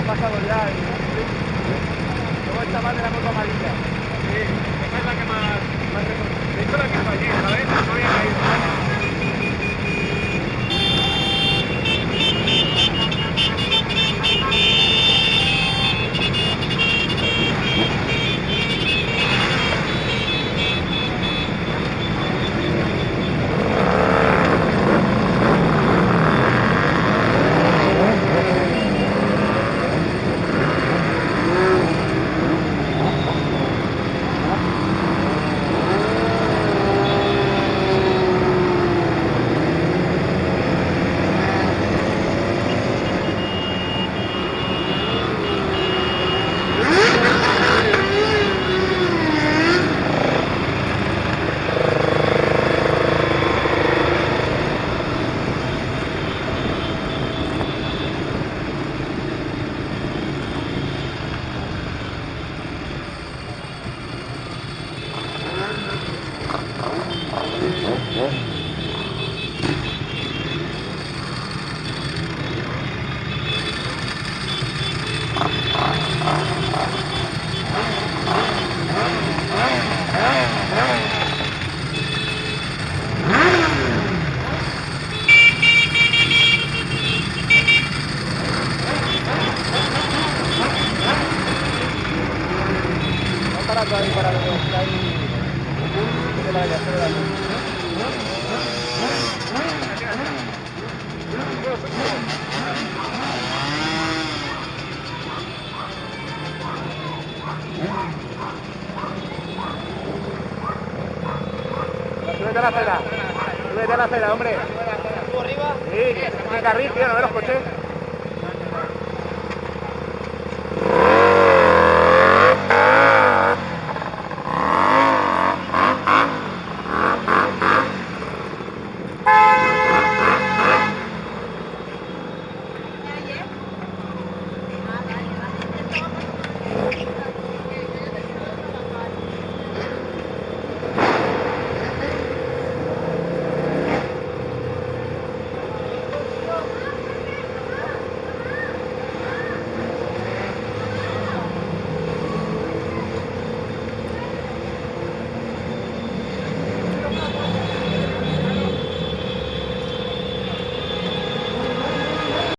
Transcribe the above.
pasado ya. Luego esta más de la moto amarilla. Sí, esa es la que más reconocido. De hecho la que hizo ayer, ¿sabes? No había caído. Ahí para los que hay de la acelerando. Súbete a la acera. Súbete a la acera, hombre. ¿Tú arriba? Sí, que carril, tío, no ve los coches.